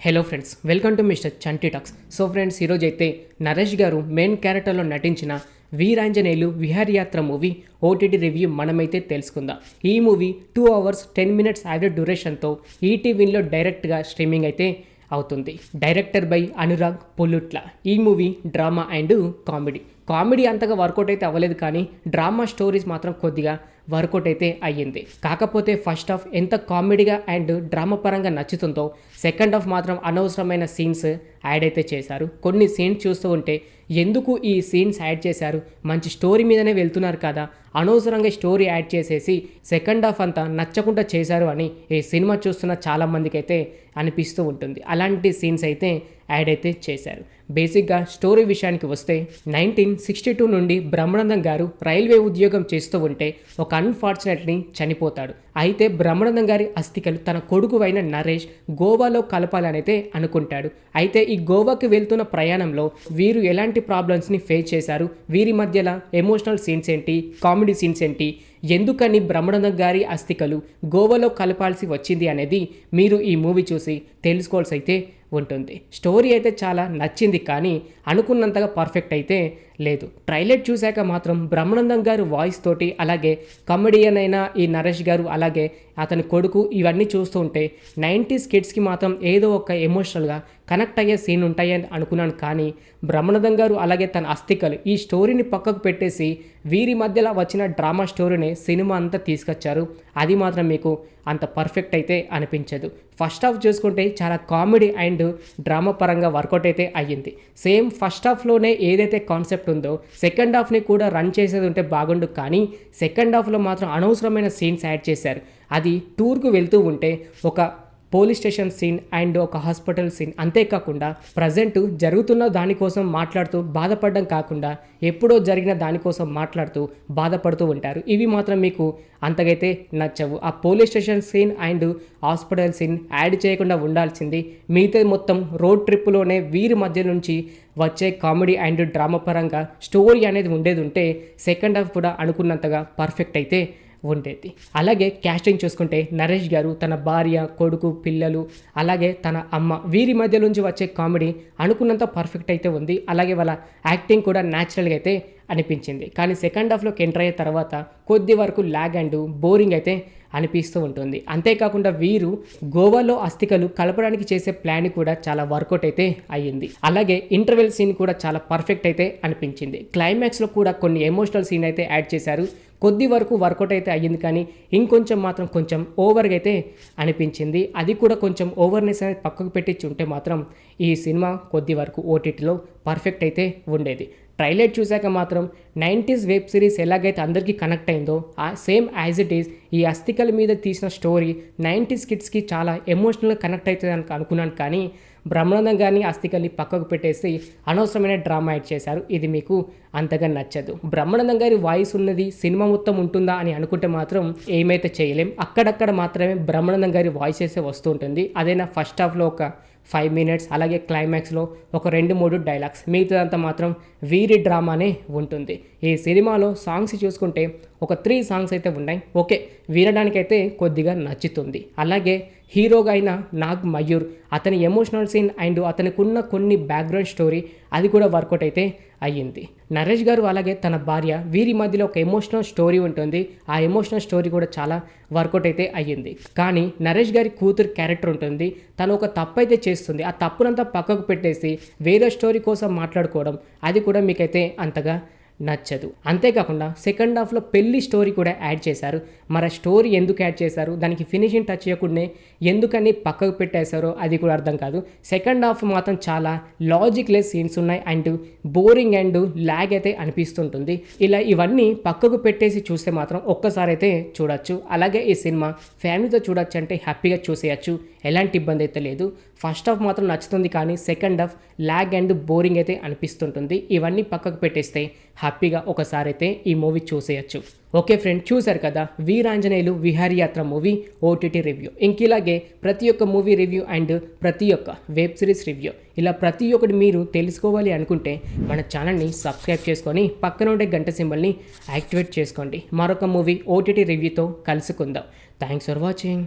Hello friends, welcome to Mr Chanti talks. So friends, ఈరోజు అయితే Naresh garu main క్యారెక్టర్లో నటించిన Veeranjaneyulu Viharayatra movie OTT review మనమైతే తెలుసుకుందాం. ఈ మూవీ 2 hours 10 minutes యావరేజ్ డ్యూరేషన్తో ఈటీవీలో డైరెక్ట్గా స్ట్రీమింగ్ అయితే అవుతుంది. Director by Anurag Pollutla. ఈ మూవీ డ్రామా అండ్ కామెడీ అంతగా వర్కౌట్ అయితే అవ్వలేదు, కానీ డ్రామా స్టోరీస్ మాత్రం కొద్దిగా వర్కౌట్ అయితే అయ్యింది. కాకపోతే ఫస్ట్ హాఫ్ ఎంత కామెడీగా అండ్ డ్రామా పరంగా నచ్చుతుందో, సెకండ్ హాఫ్ మాత్రం అనవసరమైన సీన్స్ యాడ్ అయితే చేశారు. కొన్ని సీన్స్ చూస్తూ ఉంటే ఎందుకు ఈ సీన్స్ యాడ్ చేశారు, మంచి స్టోరీ మీదనే వెళ్తున్నారు కదా, అనవసరంగా స్టోరీ యాడ్ చేసేసి సెకండ్ హాఫ్ అంతా నచ్చకుండా చేశారు అని ఈ సినిమా చూస్తున్న చాలామందికి అయితే అనిపిస్తూ ఉంటుంది. అలాంటి సీన్స్ అయితే యాడ్ అయితే చేశారు. బేసిక్గా స్టోరీ విషయానికి వస్తే 1962 నుండి బ్రహ్మానందం గారు రైల్వే ఉద్యోగం చేస్తూ ఉంటే ఒక అన్ఫార్చునేట్లీ చనిపోతాడు. అయితే బ్రహ్మానందం గారి అస్థికలు తన కొడుకు అయిన నరేష్ గోవాలో కలపాలనైతే అనుకుంటాడు. అయితే ఈ గోవాకి వెళ్తున్న ప్రయాణంలో వీరు ఎలాంటి ప్రాబ్లమ్స్ని ఫేస్ చేశారు, వీరి మధ్యలో ఎమోషనల్ సీన్స్ ఏంటి, కామెడీ సీన్స్ ఏంటి, ఎందుకని బ్రహ్మానందం గారి అస్థికలు గోవాలో కలపాల్సి వచ్చింది అనేది మీరు ఈ మూవీ చూసి తెలుసుకోవాల్సి అయితే ఉంటుంది. స్టోరీ అయితే చాలా నచ్చింది, కానీ అనుకున్నంతగా పర్ఫెక్ట్ అయితే లేదు. ట్రైలర్ చూశాక మాత్రం బ్రహ్మానందం గారు వాయిస్ తోటి, అలాగే కమెడియన్ అయిన ఈ నరేష్ గారు, అలాగే అతని కొడుకు, ఇవన్నీ చూస్తూ ఉంటే 90s కిడ్స్కి మాత్రం ఏదో ఒక ఎమోషనల్గా కనెక్ట్ అయ్యే సీన్ ఉంటాయని అనుకున్నాను. కానీ బ్రహ్మానందం గారు అలాగే తన అస్థికలు ఈ స్టోరీని పక్కకు పెట్టేసి వీరి మధ్యలో వచ్చిన డ్రామా స్టోరీని సినిమా అంతా తీసుకొచ్చారు. అది మాత్రం మీకు అంత పర్ఫెక్ట్ అయితే అనిపించదు. ఫస్ట్ హాఫ్ చూసుకుంటే చాలా కామెడీ అండ్ డ్రామా పరంగా వర్కౌట్ అయితే అయ్యింది. సేమ్ ఫస్ట్ హాఫ్లోనే ఏదైతే కాన్సెప్ట్ ఉందో సెకండ్ హాఫ్ని కూడా రన్ చేసేది ఉంటే బాగుండు, కానీ సెకండ్ హాఫ్లో మాత్రం అనవసరమైన సీన్స్ యాడ్ చేశారు. అది టూర్కు వెళ్తూ ఉంటే ఒక పోలీస్ స్టేషన్ సీన్ అండ్ ఒక హాస్పిటల్ సీన్, అంతేకాకుండా ప్రజెంట్ జరుగుతున్న దానికోసం మాట్లాడుతూ బాధపడడం కాకుండా ఎప్పుడో జరిగిన దానికోసం మాట్లాడుతూ బాధపడుతూ ఉంటారు. ఇవి మాత్రం మీకు అంతగైతే నచ్చవు. ఆ police station scene and hospital scene add చేయకుండా ఉండాల్సింది. మిగతా మొత్తం రోడ్ ట్రిప్లోనే వీరి మధ్య నుంచి వచ్చే కామెడీ అండ్ డ్రామా పరంగా స్టోరీ అనేది ఉండేది ఉంటే సెకండ్ హాఫ్ కూడా అనుకున్నంతగా పర్ఫెక్ట్ అయితే ఉండేది. అలాగే క్యాస్టింగ్ చూసుకుంటే నరేష్ గారు తన భార్య, కొడుకు, పిల్లలు, అలాగే తన అమ్మ, వీరి మధ్య నుంచి వచ్చే కామెడీ అనుకున్నంత పర్ఫెక్ట్ అయితే ఉంది. అలాగే వాళ్ళ యాక్టింగ్ కూడా న్యాచురల్గా అయితే అనిపించింది. కానీ సెకండ్ హాఫ్లోకి ఎంటర్ అయ్యే తర్వాత కొద్ది వరకు ల్యాగ్ అండ్ బోరింగ్ అయితే అనిపిస్తూ ఉంటుంది. అంతేకాకుండా వీరు గోవాలో అస్థికలు కలపడానికి చేసే ప్లాన్ కూడా చాలా వర్కౌట్ అయితే అయ్యింది. అలాగే ఇంటర్వెల్ సీన్ కూడా చాలా పర్ఫెక్ట్ అయితే అనిపించింది. క్లైమాక్స్లో కూడా కొన్ని ఎమోషనల్ సీన్ అయితే యాడ్ చేశారు. కొద్ది వరకు వర్కౌట్ అయితే అయ్యింది, కానీ ఇంకొంచెం మాత్రం కొంచెం ఓవర్గా అయితే అనిపించింది. అది కూడా కొంచెం ఓవర్నెస్ అనేది పక్కకు పెట్టి ఉంటే మాత్రం ఈ సినిమా కొద్ది వరకు ఓటీటీలో పర్ఫెక్ట్ అయితే ఉండేది. ట్రైలర్ చూశాక మాత్రం 90s వెబ్ సిరీస్ ఎలాగైతే అందరికీ కనెక్ట్ అయిందో ఆ సేమ్ యాజ్ ఇట్ ఈస్ ఈ అస్థికల మీద తీసిన స్టోరీ 90s కిడ్స్కి చాలా ఎమోషనల్గా కనెక్ట్ అవుతుంది అని అనుకున్నాను. కానీ బ్రహ్మానందం గారిని అస్థికల్ని పక్కకు పెట్టేసి అనవసరమైన డ్రామా యాడ్ చేశారు. ఇది మీకు అంతగా నచ్చదు. బ్రహ్మానందం గారి వాయిస్ ఉన్నది సినిమా మొత్తం ఉంటుందా అని అనుకుంటే మాత్రం ఏమైతే చేయలేం. అక్కడక్కడ మాత్రమే బ్రహ్మానందం గారి వాయిస్ అయితే వస్తూ ఉంటుంది. అదైనా ఫస్ట్ హాఫ్లో ఒక 5 minutes, అలాగే క్లైమాక్స్లో ఒక 2-3 డైలాగ్స్, మిగతాదంతా మాత్రం వీరి డ్రామానే ఉంటుంది. ఈ సినిమాలో సాంగ్స్ చూసుకుంటే ఒక 3 సాంగ్స్ అయితే ఉన్నాయి. ఓకే, వినడానికైతే కొద్దిగా నచ్చుతుంది. అలాగే హీరోగా అయిన నాగ్ మయూర్, అతని ఎమోషనల్ సీన్ అండ్ అతనికి ఉన్న కొన్ని బ్యాక్గ్రౌండ్ స్టోరీ అది కూడా వర్కౌట్ అయితే అయ్యింది. నరేష్ గారు అలాగే తన భార్య, వీరి మధ్యలో ఒక ఎమోషనల్ స్టోరీ ఉంటుంది. ఆ ఎమోషనల్ స్టోరీ కూడా చాలా వర్కౌట్ అయితే అయ్యింది. కానీ నరేష్ గారి కూతురు క్యారెక్టర్ ఉంటుంది, తను ఒక తప్పు అయితే చేస్తుంది. ఆ తప్పునంతా పక్కకు పెట్టేసి వేరే స్టోరీ కోసం మాట్లాడుకోవడం అది కూడా మీకైతే అంతగా నచ్చదు. అంతేకాకుండా సెకండ్ హాఫ్లో పెళ్లి స్టోరీ కూడా యాడ్ చేశారు. మరి స్టోరీ ఎందుకు యాడ్ చేశారు, దానికి ఫినిషింగ్ టచ్ చేయకుండా ఎందుకని పక్కకు పెట్టేశారో అది కూడా అర్థం కాదు. సెకండ్ హాఫ్ మాత్రం చాలా లాజిక్ లెస్ సీన్స్ ఉన్నాయి అండ్ బోరింగ్ అండ్ ల్యాగ్ అయితే అనిపిస్తుంటుంది. ఇలా ఇవన్నీ పక్కకు పెట్టేసి చూస్తే మాత్రం ఒక్కసారి అయితే చూడొచ్చు. అలాగే ఈ సినిమా ఫ్యామిలీతో చూడొచ్చు అంటే హ్యాపీగా చూసేయచ్చు, ఎలాంటి ఇబ్బంది అయితే లేదు. ఫస్ట్ హాఫ్ మాత్రం నచ్చుతుంది, కానీ second half lag and boring అయితే అనిపిస్తుంటుంది. ఇవన్నీ పక్కకు పెట్టేస్తే హ్యాపీగా ఒకసారి అయితే ఈ మూవీ చూసేయచ్చు. ఓకే ఫ్రెండ్, చూశారు కదా Veeranjaneyulu Viharayatra movie OTT review. ఇంకిలాగే ప్రతి ఒక్క మూవీ రివ్యూ అండ్ ప్రతి ఒక్క వెబ్ సిరీస్ రివ్యూ ఇలా ప్రతి ఒక్కటి మీరు తెలుసుకోవాలి అనుకుంటే మన ఛానల్ని సబ్స్క్రైబ్ చేసుకొని పక్కన ఉండే గంట సింబల్ని యాక్టివేట్ చేసుకోండి. మరొక మూవీ ఓటీటీ రివ్యూతో కలుసుకుందాం. Thanks for watching.